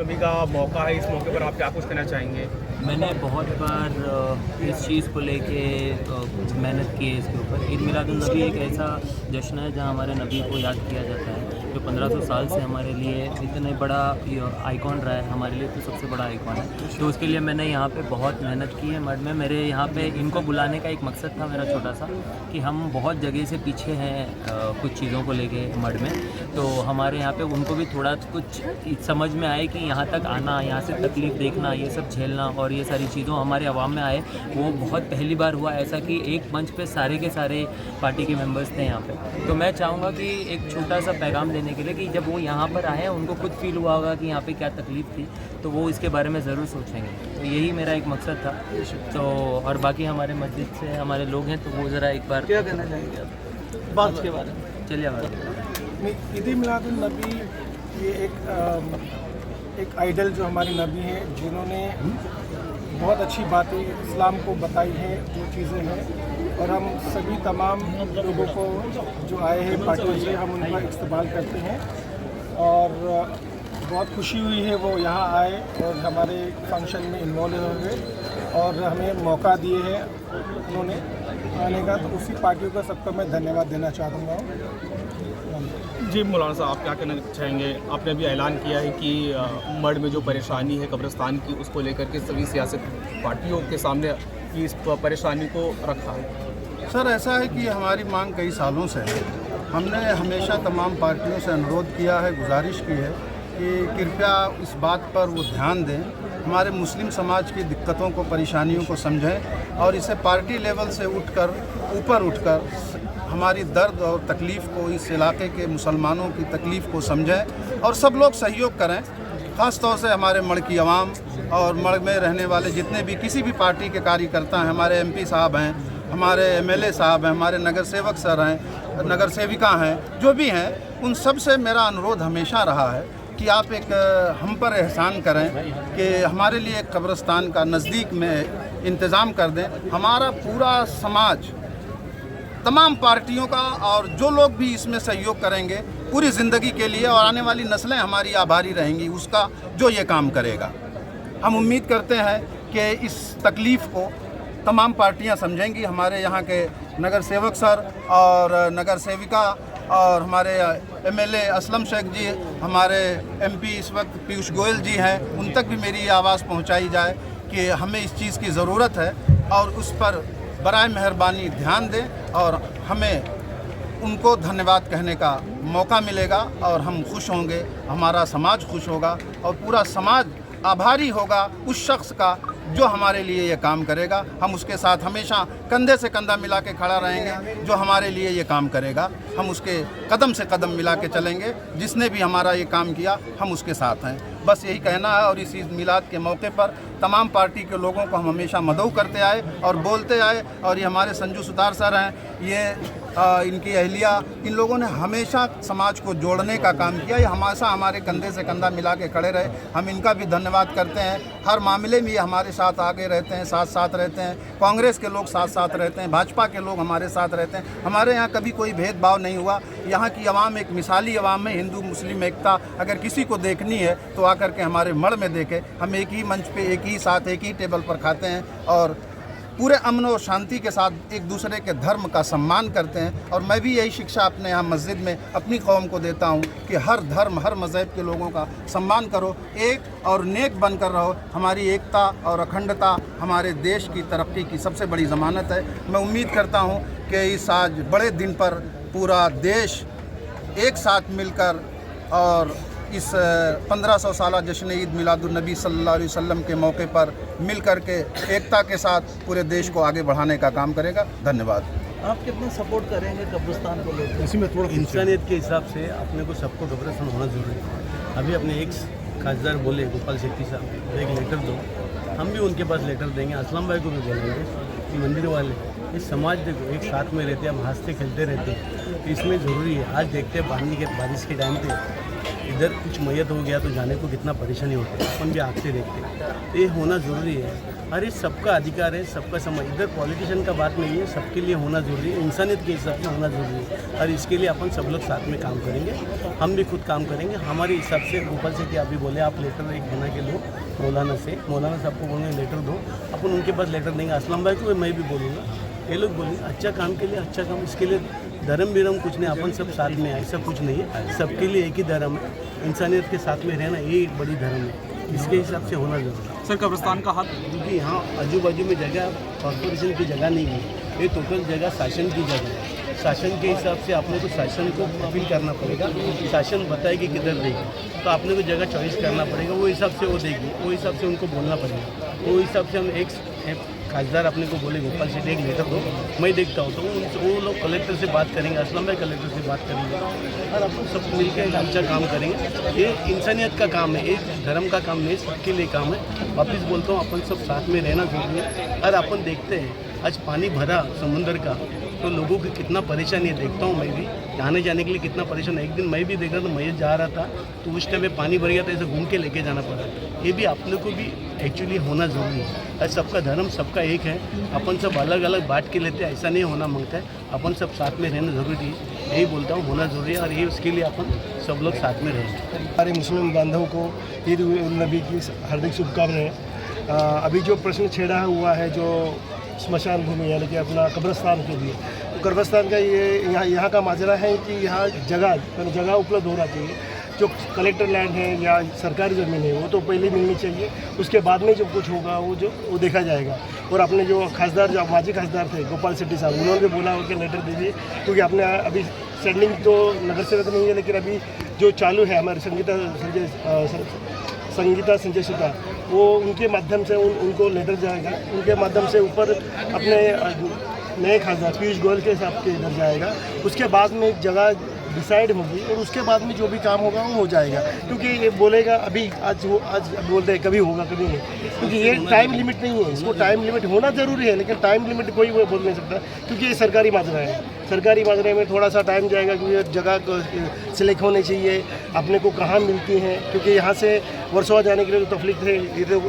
नबी का मौका है, इस मौके पर आप क्या कुछ कहना चाहेंगे? मैंने बहुत बार इस चीज़ को लेके मेहनत की है इसके ऊपर। ईद मिलादुन्नबी एक ऐसा जश्न है जहाँ हमारे नबी को याद किया जाता है, जो 1500 साल से हमारे लिए इतने बड़ा आइकॉन रहा है, हमारे लिए तो सबसे बड़ा आइकॉन है। तो उसके लिए मैंने यहाँ पे बहुत मेहनत की है। मड में मेरे यहाँ पे इनको बुलाने का एक मकसद था मेरा छोटा सा, कि हम बहुत जगह से पीछे हैं कुछ चीज़ों को लेके मड में, तो हमारे यहाँ पे उनको भी थोड़ा कुछ समझ में आए कि यहाँ तक आना, यहाँ से तकलीफ़ देखना, ये सब झेलना और ये सारी चीज़ों हमारे अवाम में आए। वो बहुत पहली बार हुआ ऐसा कि एक मंच पे सारे के सारे पार्टी के मेंबर्स थे यहाँ पे। तो मैं चाहूँगा कि एक छोटा सा पैगाम देने के लिए कि जब वो यहाँ पर आए उनको खुद फील हुआ होगा कि यहाँ पे क्या तकलीफ़ थी, तो वो इसके बारे में ज़रूर सोचेंगे। तो यही मेरा एक मकसद था। तो और बाकी हमारे मस्जिद से हमारे लोग हैं, तो वो ज़रा एक बार क्या कहना चाहेंगे आप बात के बारे में? चलिए हमारे ईद मिलादुन्नबी ये एक आइडल जो हमारे नबी हैं, जिन्होंने बहुत अच्छी बातें इस्लाम को बताई हैं, जो चीज़ें हैं, और हम सभी तमाम लोगों को जो आए हैं पार्टियों से, हम उनका इस्तेमाल करते हैं। और बहुत खुशी हुई है वो यहाँ आए और हमारे फंक्शन में इन्वॉल्व हुए और हमें मौका दिए हैं उन्होंने आने का। तो उसी पार्टियों का सबका मैं धन्यवाद देना चाहूँगा। जी मौलाना साहब, आप क्या कहना चाहेंगे? आपने अभी ऐलान किया है कि मड में जो परेशानी है कब्रिस्तान की, उसको लेकर के सभी सियासत पार्टियों के सामने इस परेशानी को रखा है। सर, ऐसा है कि हमारी मांग कई सालों से है। हमने हमेशा तमाम पार्टियों से अनुरोध किया है, गुजारिश की है कि कृपया इस बात पर वो ध्यान दें, हमारे मुस्लिम समाज की दिक्कतों को, परेशानियों को समझें और इसे पार्टी लेवल से ऊपर उठकर हमारी दर्द और तकलीफ़ को, इस इलाके के मुसलमानों की तकलीफ़ को समझें और सब लोग सहयोग करें। ख़ास तौर से हमारे मड़ की आवाम और मड़ में रहने वाले जितने भी किसी भी पार्टी के कार्यकर्ता हैं, हमारे एमपी साहब हैं, हमारे एमएलए साहब हैं, हमारे नगर सेवक सर हैं, नगर सेविका हैं, जो भी हैं, उन सब से मेरा अनुरोध हमेशा रहा है कि आप एक हम पर एहसान करें कि हमारे लिए एक कब्रिस्तान का नज़दीक में इंतज़ाम कर दें। हमारा पूरा समाज, तमाम पार्टियों का और जो लोग भी इसमें सहयोग करेंगे पूरी ज़िंदगी के लिए, और आने वाली नस्लें हमारी आभारी रहेंगी उसका जो ये काम करेगा। हम उम्मीद करते हैं कि इस तकलीफ़ को तमाम पार्टियां समझेंगी। हमारे यहाँ के नगर सेवक सर और नगर सेविका और हमारे एमएलए असलम शेख जी, हमारे एमपी इस वक्त पीयूष गोयल जी हैं, उन तक भी मेरी आवाज़ पहुँचाई जाए कि हमें इस चीज़ की ज़रूरत है और उस पर बराए मेहरबानी ध्यान दें और हमें उनको धन्यवाद कहने का मौका मिलेगा और हम खुश होंगे, हमारा समाज खुश होगा और पूरा समाज आभारी होगा उस शख्स का जो हमारे लिए ये काम करेगा। हम उसके साथ हमेशा कंधे से कंधा मिला के खड़ा रहेंगे, जो हमारे लिए ये काम करेगा हम उसके कदम से कदम मिला के चलेंगे। जिसने भी हमारा ये काम किया हम उसके साथ हैं, बस यही कहना है। और इस ईद मिलाद के मौके पर तमाम पार्टी के लोगों को हम हमेशा मदऊ करते आए और बोलते आए। और ये हमारे संजू सुतार सर हैं, ये इनकी अहलिया, इन लोगों ने हमेशा समाज को जोड़ने का काम किया। ये हमेशा हमारे कंधे से कंधा मिला के खड़े रहे, हम इनका भी धन्यवाद करते हैं। हर मामले में ये हमारे साथ आगे रहते हैं, साथ साथ रहते हैं। कांग्रेस के लोग साथ साथ रहते हैं, भाजपा के लोग हमारे साथ रहते हैं। हमारे यहाँ कभी कोई भेदभाव नहीं हुआ। यहाँ की आवाम एक मिसाली आवाम है। हिंदू मुस्लिम एकता अगर किसी को देखनी है तो आकर के हमारे मड़ में देखे। हम एक ही मंच पे, एक ही साथ, एक ही टेबल पर खाते हैं और पूरे अमन और शांति के साथ एक दूसरे के धर्म का सम्मान करते हैं। और मैं भी यही शिक्षा अपने यहाँ मस्जिद में अपनी कौम को देता हूँ कि हर धर्म, हर मज़हब के लोगों का सम्मान करो, एक और नेक बनकर रहो। हमारी एकता और अखंडता हमारे देश की तरक्की की सबसे बड़ी ज़मानत है। मैं उम्मीद करता हूँ कि इस आज बड़े दिन पर पूरा देश एक साथ मिलकर और इस 1500 साला जश्न ईद मिलादुन्नबी सल्लल्लाहु अलैहि वसल्लम के मौके पर मिल कर के एकता के साथ पूरे देश को आगे बढ़ाने का काम करेगा। धन्यवाद। आप कितना सपोर्ट करेंगे कब्रिस्तान को लेकर? इसी में थोड़ा इंसानियत के हिसाब से अपने को सबको कब्रिस्तान होना जरूरी है। अभी अपने एक खासदार बोले गोपाल शेट्टी साहब, एक लेटर दो, हम भी उनके पास लेटर देंगे। असलम भाई को भी बोलेंगे कि मंदिर वाले इस समाज देखो एक साथ में रहते हैं, हम हंसते खेलते रहते हैं, तो इसमें ज़रूरी है। आज देखते हैं बारिश के टाइम पे इधर कुछ मैयत हो गया तो जाने को कितना परेशानी होती है, अपन भी आँख से देखते हैं। तो ये होना ज़रूरी है। अरे सबका अधिकार है, सबका समय, इधर पॉलिटिशियन का बात नहीं है, सबके लिए होना ज़रूरी है, इंसानियत के हिसाब से होना ज़रूरी है। और इसके लिए अपन सब लोग साथ में काम करेंगे, हम भी खुद काम करेंगे हमारे हिसाब से। गोपाल शेट्टी आप भी बोले आप लेटर एक बना के लो मौलाना साहब को बोलेंगे लेटर दो, अपन उनके पास लेटर देंगे। असलम भाई को मैं भी बोलूँगा, ये लोग बोलेंगे अच्छा काम के लिए अच्छा काम। इसके लिए धर्म विरम कुछ नहीं, अपन सब साथ में, ऐसा कुछ नहीं है। सबके लिए एक ही धर्म है, इंसानियत के साथ में रहना ये एक बड़ी धर्म है। इसके हिसाब से होना जरूरी है। सर, कब्रिस्तान का हाथ, क्योंकि यहाँ आजू बाजू में जगह कॉर्पोरेशन की जगह नहीं है, ये टोटल जगह शासन की जगह है। शासन के हिसाब से आपने को शासन को अपील करना पड़ेगा, शासन बताएगी किधर देगी, तो आपने को जगह चॉइस करना पड़ेगा, वो हिसाब से वो देगी, वो हिसाब से उनको बोलना पड़ेगा। वो हिसाब से हम एक खासदार अपने को बोले गोपाल शेट्टी एक लेटर दो, मैं देखता हूँ, तो वो लोग कलेक्टर से बात करेंगे, असलम भाई कलेक्टर से बात करेंगे और अपन सब मिलकर एक अच्छा काम करेंगे। ये इंसानियत का काम है, एक धर्म का काम नहीं, सबके लिए काम है। वापिस बोलता हूँ अपन सब साथ में रहना जरूरी है। और अपन देखते हैं आज पानी भरा समुंदर का, तो लोगों की कितना परेशानी है, देखता हूँ मैं भी आने जाने के लिए कितना परेशान है। एक दिन मैं भी देख रहा था, मैं जा रहा था तो उस टाइम में पानी भर गया था, ऐसे घूम के लेके जाना पड़ा। ये भी अपने को भी एक्चुअली होना ज़रूरी है। और सबका धर्म सबका एक है, अपन सब अलग अलग बांट के लेते हैं, ऐसा नहीं होना मांगता है। अपन सब साथ में रहना ज़रूरी है, यही बोलता हूँ, होना ज़रूरी है। और ये उसके लिए अपन सब लोग साथ में रहेंगे। हमारे मुस्लिम बांधवों को ईद उल नबी की हार्दिक शुभकामनाएं। अभी जो प्रश्न छेड़ा हुआ है जो स्मशान भूमि यानी कि अपना कब्रिस्तान के लिए, तो कब्रिस्तान का ये यहाँ का माजरा है कि यहाँ जगह उपलब्ध होना चाहिए। जो कलेक्टर लैंड है या सरकारी ज़मीन है वो तो पहले मिलनी चाहिए, उसके बाद में जो कुछ होगा वो देखा जाएगा। और अपने जो खासदार, जो माजी खासदार थे गोपाल शेट्टी साहब, उन्होंने भी बोला हो कि लेटर दीजिए, क्योंकि आपने अभी सेटलिंग तो नगर सेवक नहीं है, लेकिन अभी जो चालू है हमारे संगीता संजय सुता, वो उनके माध्यम से उनको लेटर जाएगा, उनके माध्यम से ऊपर अपने नए खासदार पीयूष गोयल के साहब के इधर जाएगा। उसके बाद में एक जगह डिसाइड होगी और उसके बाद में जो भी काम होगा वो हो जाएगा। क्योंकि ये बोलेगा अभी आज बोलते हैं कभी होगा कभी नहीं, क्योंकि ये टाइम लिमिट नहीं है। इसको टाइम लिमिट होना ज़रूरी है, लेकिन टाइम लिमिट कोई वो बोल नहीं सकता, क्योंकि ये सरकारी माजरा है। सरकारी माजरे में थोड़ा सा टाइम जाएगा, क्योंकि जगह सिलेक्ट होनी चाहिए, अपने को कहाँ मिलती हैं, क्योंकि यहाँ से वर्सोवा जाने के लिए तो तकलीफ है, ये तो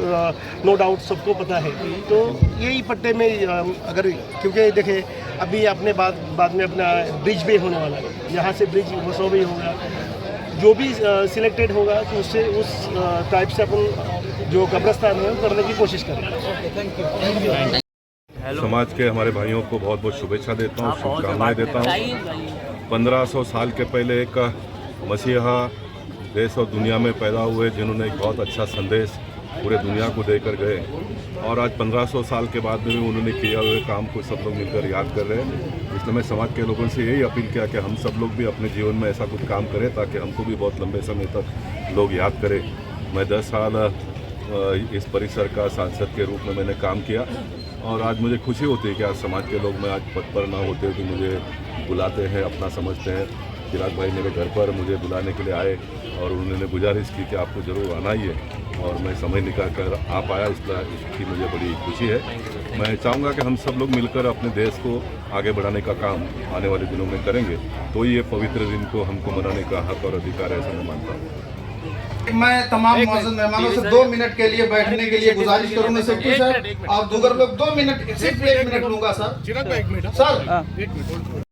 नो डाउट सबको पता है। तो यही पट्टे में अगर, क्योंकि देखें अभी अपने बाद में अपना ब्रिज भी होने वाला है, यहाँ से ब्रिज वर्सोवा भी होगा, जो भी सिलेक्टेड होगा तो उससे उस टाइप से अपन जो कब्रिस्तान है वो करने की कोशिश करेंगे। समाज के हमारे भाइयों को बहुत बहुत शुभेच्छा देता हूँ, शुभकामनाएं देता हूँ। 1500 साल के पहले एक मसीहा देश और दुनिया में पैदा हुए, जिन्होंने एक बहुत अच्छा संदेश पूरे दुनिया को देकर गए, और आज 1500 साल के बाद भी उन्होंने किया हुए काम को सब लोग मिलकर याद कर रहे हैं। इसलिए मैं समाज के लोगों से यही अपील किया कि हम सब लोग भी अपने जीवन में ऐसा कुछ काम करें ताकि हमको भी बहुत लंबे समय तक लोग याद करें। मैं 10 साल इस परिसर का सांसद के रूप में मैंने काम किया, और आज मुझे खुशी होती है कि आज समाज के लोग, मैं आज पद पर ना होते तो मुझे बुलाते हैं, अपना समझते हैं। चिराग भाई मेरे घर पर मुझे बुलाने के लिए आए और उन्होंने गुजारिश की कि आपको ज़रूर आना ही है, और मैं समय निकाल कर आ पाया, इसकी मुझे बड़ी खुशी है। मैं चाहूँगा कि हम सब लोग मिलकर अपने देश को आगे बढ़ाने का काम आने वाले दिनों में करेंगे, तो ये पवित्र दिन को हमको मनाने का हक और अधिकार है, ऐसा मैं मानता हूँ। मैं तमाम मौजूद मेहमानों से 2 मिनट के लिए बैठने के लिए गुजारिश करूंगा सेक्रेटरी सर, आप दूसरे लोग 2 मिनट, सिर्फ 1 मिनट लूंगा सर।